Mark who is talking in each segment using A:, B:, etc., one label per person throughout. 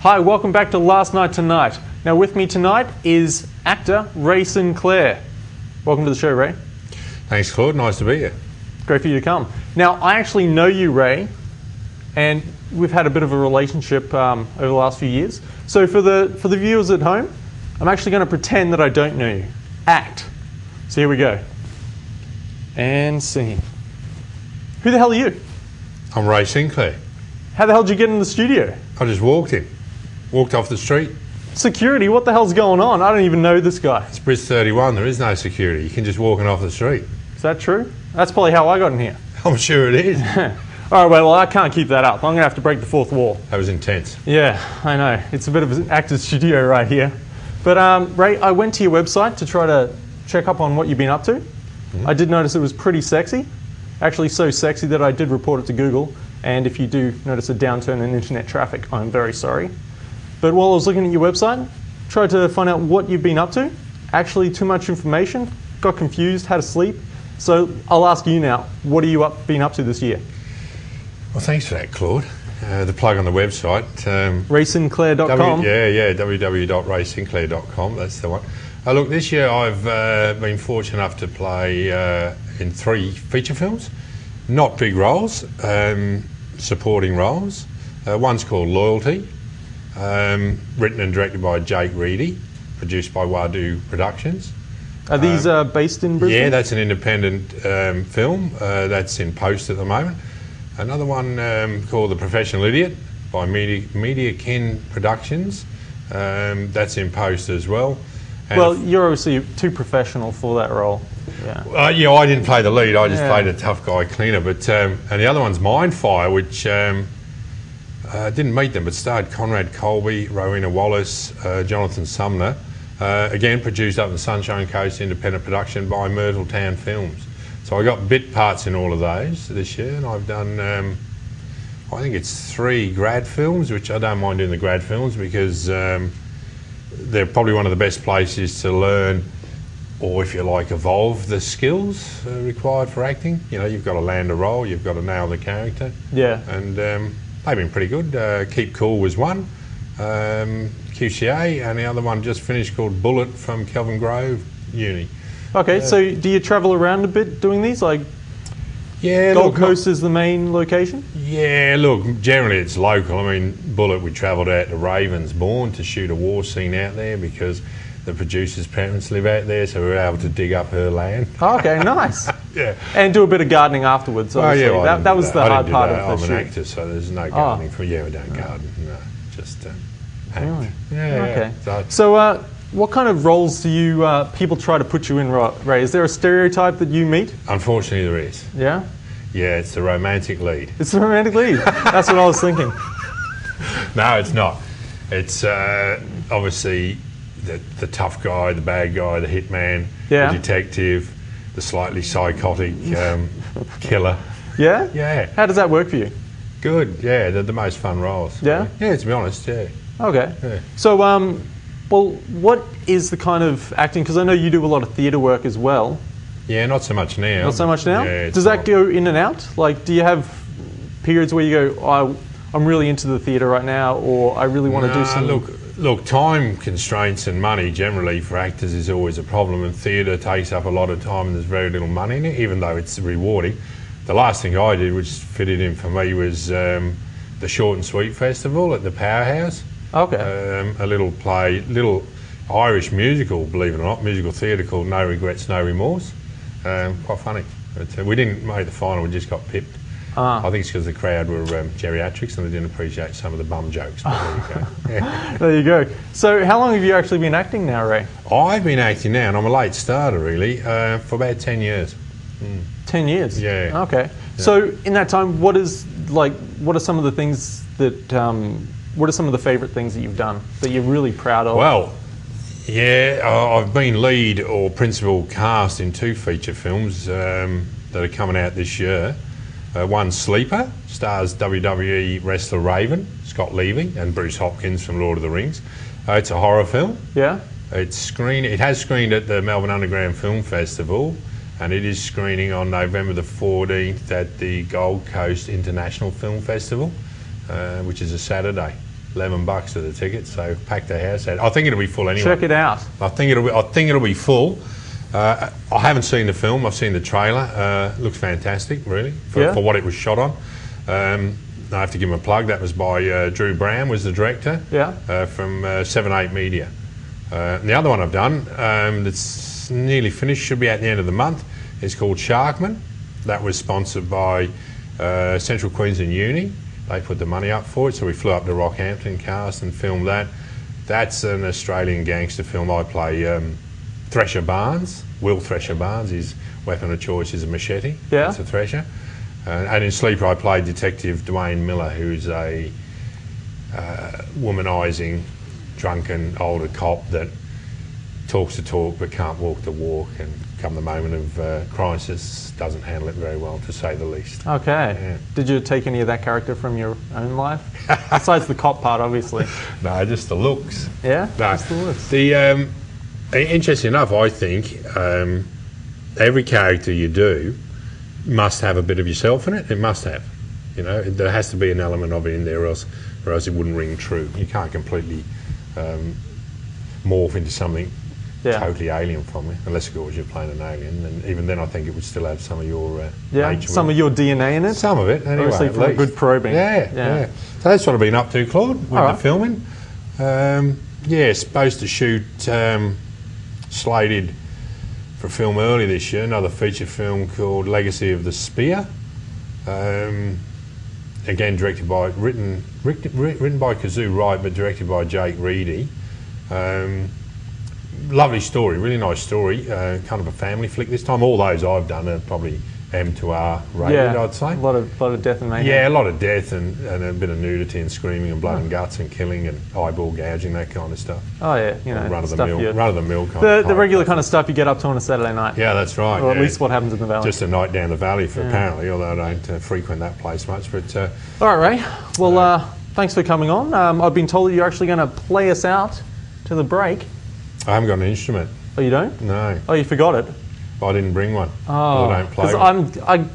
A: Hi, welcome back to Last Night Tonight. Now with me tonight is actor Ray Sinclair. Welcome to the show, Ray.
B: Thanks, Claude. Nice to be here.
A: Great for you to come. Now, I actually know you, Ray, and we've had a bit of a relationship over the last few years. So for the viewers at home, I'm actually going to pretend that I don't know you. Act. So here we go. And scene. Who the hell are you?
B: I'm Ray Sinclair.
A: How the hell did you get in the studio?
B: I just walked in. Walked off the street.
A: Security? What the hell's going on? I don't even know this guy.
B: It's Bridge 31. There is no security. You can just walk in off the street.
A: Is that true? That's probably how I got in here.
B: I'm sure it is.
A: All right, well, I can't keep that up. I'm going to have to break the fourth wall.
B: That was intense.
A: Yeah, I know. It's a bit of an actor's studio right here. But Ray, I went to your website to try to check up on what you've been up to. I did notice it was pretty sexy. Actually so sexy that I did report it to Google. And if you do notice a downturn in internet traffic, I'm very sorry. But while I was looking at your website, tried to find out what you've been up to. Actually, too much information, got confused, had to sleep. So I'll ask you now, what have you been up to this year?
B: Well, thanks for that, Claude. The plug on the website.
A: RaySinclair.com.
B: www.raysinclair.com, that's the one. Look, this year I've been fortunate enough to play in 3 feature films. Not big roles, supporting roles. One's called Loyalty, written and directed by Jake Reedy, produced by Wadu Productions.
A: Are these based in Brisbane?
B: Yeah, that's an independent film. That's in post at the moment. Another one called The Professional Idiot by Media Kin Productions. That's in post as well. And
A: well, you're obviously too professional for that role. Yeah.
B: Yeah, I didn't play the lead. I just played a tough guy cleaner. But and the other one's Mindfire, which didn't meet them, but starred Conrad Colby, Rowena Wallace, Jonathan Sumner. Again, produced up in the Sunshine Coast, independent production by Myrtle Town Films. So I got bit parts in all of those this year, and I've done, I think it's 3 grad films, which I don't mind doing the grad films because they're probably one of the best places to learn, or if you like, evolve the skills required for acting. You know, you've got to land a role, you've got to nail the character. Yeah. And they've been pretty good. Keep Cool was one, QCA, and the other one just finished called Bullet from Kelvin Grove Uni. Okay,
A: so do you travel around a bit doing these? Like,
B: yeah,
A: Gold Coast is the main location?
B: Yeah, look, generally it's local. I mean, Bullet, we travelled out to Ravensbourne to shoot a war scene out there because the producer's parents live out there, so we were able to dig up her land.
A: Oh, okay, nice.
B: Yeah.
A: And do a bit of gardening afterwards, obviously.
B: Oh, yeah,
A: that was the hard part of the
B: I'm
A: shoot.
B: an actor, so there's no gardening for you. We don't garden, no, just act.
A: Really?
B: Yeah,
A: okay. So what kind of roles do you people try to put you in, Ray? Is there a stereotype that you meet?
B: Unfortunately, there is.
A: Yeah?
B: Yeah, it's the romantic lead.
A: It's the romantic lead? That's what I was thinking.
B: No, it's not. It's obviously the tough guy, the bad guy, the hitman, the detective, the slightly psychotic killer.
A: Yeah?
B: Yeah.
A: How does that work for you?
B: Good, yeah, they're the most fun roles.
A: Yeah?
B: Yeah, to be honest, yeah.
A: Okay.
B: Yeah.
A: So, well, what is the kind of acting, because I know you do a lot of theatre work as well.
B: Yeah, not so much now.
A: Not so much now?
B: Yeah,
A: does that go in and out? Like, do you have periods where you go, oh, I'm really into the theatre right now, or I really want to do some...
B: Look, time constraints and money generally for actors is always a problem, and theatre takes up a lot of time and there's very little money in it, even though it's rewarding. The last thing I did, which fitted in for me, was the Short and Sweet Festival at the Powerhouse.
A: Okay.
B: A little play, little Irish musical, believe it or not, musical theatre called No Regrets, No Remorse. Quite funny. But, we didn't make the final, we just got pipped. I think it's because the crowd were geriatrics and they didn't appreciate some of the bum jokes. But there you go. Yeah.
A: There you go. So how long have you actually been acting now, Ray?
B: I've been acting now, and I'm a late starter really, for about 10 years.
A: 10 years?
B: Yeah.
A: Okay. Yeah. So in that time, what are some of the things that, what are some of the favourite things that you've done that you're really proud of?
B: Well, yeah, I've been lead or principal cast in 2 feature films that are coming out this year. One, Sleeper, stars WWE wrestler Raven, Scott Levy, and Bruce Hopkins from Lord of the Rings. It's a horror film.
A: Yeah.
B: It has screened at the Melbourne Underground Film Festival, and it is screening on November the 14th at the Gold Coast International Film Festival, which is a Saturday. $11 for the ticket, so packed the house out. I think it'll be full anyway.
A: Check it out.
B: I think it'll be full. I haven't seen the film. I've seen the trailer. Looks fantastic, really, for what it was shot on. I have to give him a plug. That was by Drew Brown, was the director. From 7/8 Media. And the other one I've done that's nearly finished, should be at the end of the month, is called Sharkman. That was sponsored by Central Queensland Uni. They put the money up for it, so we flew up to Rockhampton cast and filmed that. That's an Australian gangster film. I play Thresher Barnes. Will Thresher Barnes. His weapon of choice is a machete.
A: Yeah.
B: It's a Thresher. And in Sleeper I played Detective Dwayne Miller, who's a womanising, drunken, older cop that talks the talk but can't walk the walk, and come the moment of crisis doesn't handle it very well, to say the least.
A: Okay.
B: Yeah.
A: Did you take any of that character from your own life? Besides the cop part, obviously.
B: No, just the looks.
A: Yeah?
B: No.
A: Just the looks.
B: Interesting enough, I think every character you do must have a bit of yourself in it. It must have. You know, there has to be an element of it in there, or else it wouldn't ring true. You can't completely morph into something totally alien from it, unless of course you're playing an alien, and even then I think it would still have some of your nature.
A: Some of your DNA in it?
B: Some of it, anyway.
A: Obviously, from a good probing.
B: Yeah. So that's what I've been up to, Claude, with the filming. Supposed to shoot, slated for film early this year, another feature film called Legacy of the Spear. Again, written by Kazoo Wright, but directed by Jake Reedy. Lovely story, really nice story. Kind of a family flick this time. All those I've done are probably M to R rated, I'd say.
A: A lot of death and mayhem.
B: Yeah, a lot of death and a bit of nudity and screaming and blood and guts and killing and eyeball gouging, that kind of stuff.
A: Oh yeah, you know,
B: run of the mill kind of
A: the regular kind of stuff you get up to on a Saturday night.
B: Yeah, that's right.
A: Or at least what happens in the valley.
B: Just a night down the valley, apparently, although I don't frequent that place much. But
A: all right, Ray. Well, thanks for coming on. I've been told that you're actually going to play us out to the break.
B: I haven't got an instrument.
A: Oh, you don't?
B: No.
A: Oh, you forgot it?
B: I didn't bring one.
A: Oh,
B: I don't play one.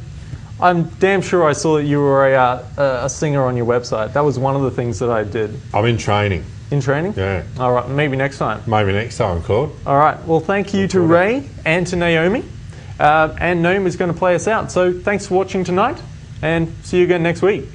A: I'm damn sure I saw that you were a singer on your website. That was one of the things that I did.
B: I'm in training.
A: In training?
B: Yeah.
A: All right, maybe next time.
B: Maybe next time, Claude.
A: All right, well, thank you to Ray and to Naomi. And Naomi is going to play us out. So thanks for watching tonight, and see you again next week.